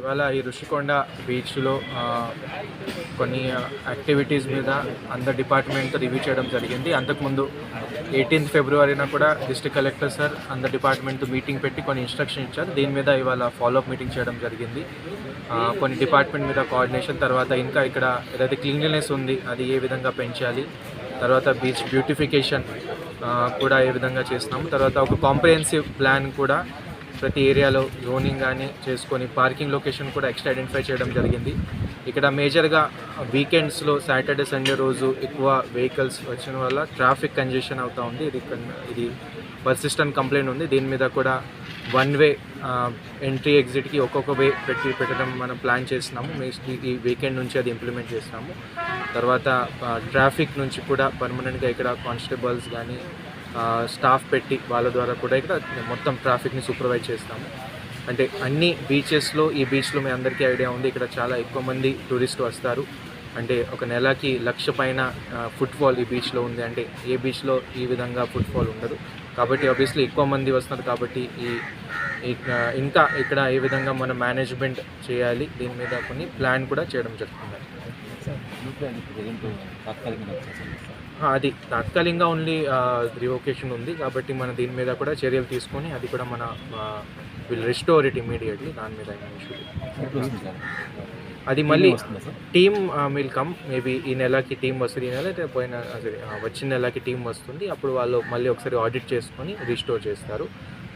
ఇవాళ ఈ ఋషికొండ బీచ్లో కొన్ని యాక్టివిటీస్ మీద అందర్ డిపార్ట్మెంట్ రివ్యూ చేయడం జరిగింది. అంతకుముందు 18 ఫిబ్రవరిన కూడా డిస్ట్రిక్ట్ కలెక్టర్ సార్ అందర్ డిపార్ట్మెంట్ మీటింగ్ పెట్టి కొన్ని ఇన్స్ట్రక్షన్ ఇచ్చారు. దీని మీద ఇవాళ ఫాలోఅప్ మీటింగ్ చేయడం జరిగింది. కొన్ని డిపార్ట్మెంట్ మీద కోఆర్డినేషన్, తర్వాత ఇంకా ఇక్కడ ఏదైతే క్లీన్లీనెస్ ఉంది అది ఏ విధంగా పెంచాలి, తర్వాత బీచ్ బ్యూటిఫికేషన్ కూడా ఏ విధంగా చేస్తున్నాము, తర్వాత ఒక కాంప్రిహెన్సివ్ ప్లాన్ కూడా ప్రతి ఏరియాలో జోనింగ్ కానీ చేసుకొని పార్కింగ్ లొకేషన్ కూడా ఎక్స్ట్రా ఐడెంటిఫై చేయడం జరిగింది. ఇక్కడ మేజర్గా వీకెండ్స్లో సాటర్డే సండే రోజు ఎక్కువ వెహికల్స్ వచ్చిన వల్ల ట్రాఫిక్ కంజెషన్ అవుతూ ఉంది. ఇది పర్సిస్టెంట్ కంప్లైంట్ ఉంది. దీని మీద కూడా వన్ వే ఎంట్రీ ఎగ్జిట్కి ఒక్కొక్క వే పెట్టడం మనం ప్లాన్ చేస్తున్నాము. ఈ వీకెండ్ నుంచి అది ఇంప్లిమెంట్ చేస్తాము. తర్వాత ట్రాఫిక్ నుంచి కూడా పర్మనెంట్గా ఇక్కడ కానిస్టేబుల్స్ కానీ స్టాఫ్ పెట్టి వాళ్ళ ద్వారా కూడా ఇక్కడ మొత్తం ట్రాఫిక్ని సూపర్వైజ్ చేస్తాము. అంటే అన్ని బీచెస్లో ఈ బీచ్లో మీ అందరికీ ఐడియా ఉంది, ఇక్కడ చాలా ఎక్కువ మంది టూరిస్టులు వస్తారు. అంటే ఒక నెలకి 1,00,000 పైన ఫుట్ఫాల్ ఈ బీచ్లో ఉంది. అంటే ఏ బీచ్లో ఈ విధంగా ఫుట్ఫాల్ ఉండదు. కాబట్టి ఆబ్వియస్లీ ఎక్కువ మంది వస్తున్నారు. కాబట్టి ఇంకా ఇక్కడ ఏ విధంగా మనం మేనేజ్మెంట్ చేయాలి దీని మీద కొన్ని ప్లాన్ కూడా చేయడం జరుగుతుంది. అది తాత్కాలికంగా ఓన్లీ రివోకేషన్ ఉంది కాబట్టి మన దీని మీద కూడా చర్యలు తీసుకొని అది కూడా మన విల్ రిస్టోర్ ఇట్ ఇమీడియట్లీ. దాని మీద అది మళ్ళీ టీమ్ విల్ కమ్. మేబీ ఈ నెలకి టీం వస్తుంది, ఈ నెల అయితే వచ్చిన నెలకి టీం వస్తుంది. అప్పుడు వాళ్ళు మళ్ళీ ఒకసారి ఆడిట్ చేసుకొని రిస్టోర్ చేస్తారు.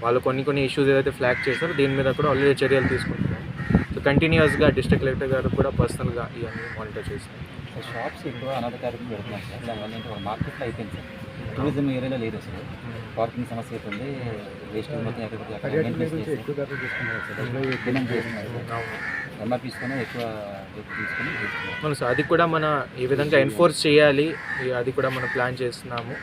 వాళ్ళు కొన్ని ఇష్యూస్ ఏదైతే ఫ్లాగ్ చేస్తారో దీని మీద కూడా ఆల్రెడీ చర్యలు తీసుకుంటున్నారు. సో కంటిన్యూస్గా డిస్ట్రిక్ట్ కలెక్టర్ గారు కూడా పర్సనల్గా ఇవన్నీ మానిటర్ చేస్తారు. షాప్స్ ఎక్కువ అనాథకారికం పెడుతున్నారు సార్. దానివల్ల ఏంటంటే ఒక మార్కెట్లో అయిపోయింది సార్. టూరిజం ఏరియాలో లేదు అసలు. పార్కింగ్ సమస్య అవుతుంది. వేస్ట్ మొత్తం ఎంఆర్పీస్లోనే ఎక్కువ తీసుకొని సార్ అది కూడా మన ఏ విధంగా ఎన్ఫోర్స్ చేయాలి అది కూడా మనం ప్లాన్ చేస్తున్నాము.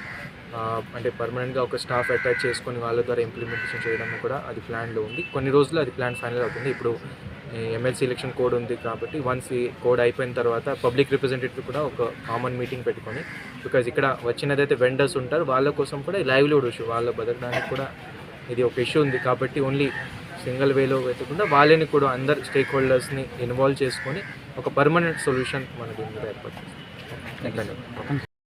అంటే పర్మనెంట్గా ఒక స్టాఫ్ అటాచ్ చేసుకొని వాళ్ళ ద్వారా ఇంప్లిమెంటేషన్ చేయడం కూడా అది ప్లాన్లో ఉంది. కొన్ని రోజులు అది ప్లాన్ ఫైనల్ అవుతుంది. ఇప్పుడు ఎమ్మెల్సీ ఎలక్షన్ కోడ్ ఉంది కాబట్టి వన్స్ ఈ కోడ్ అయిపోయిన తర్వాత పబ్లిక్ రిప్రజెంటేటివ్ కూడా ఒక కామన్ మీటింగ్ పెట్టుకొని, బికాజ్ ఇక్కడ వచ్చినదైతే వెండర్స్ ఉంటారు వాళ్ళ కోసం కూడా లైవ్లీవుడ్ ఇష్యూ, వాళ్ళ బతకడానికి కూడా ఇది ఒక ఇష్యూ ఉంది. కాబట్టి ఓన్లీ సింగిల్ వేలో పెట్టకుండా వాళ్ళని కూడా అందరు స్టేక్ హోల్డర్స్ని ఇన్వాల్వ్ చేసుకొని ఒక పర్మనెంట్ సొల్యూషన్ మన దీని మీద ఏర్పాటు చేస్తాం.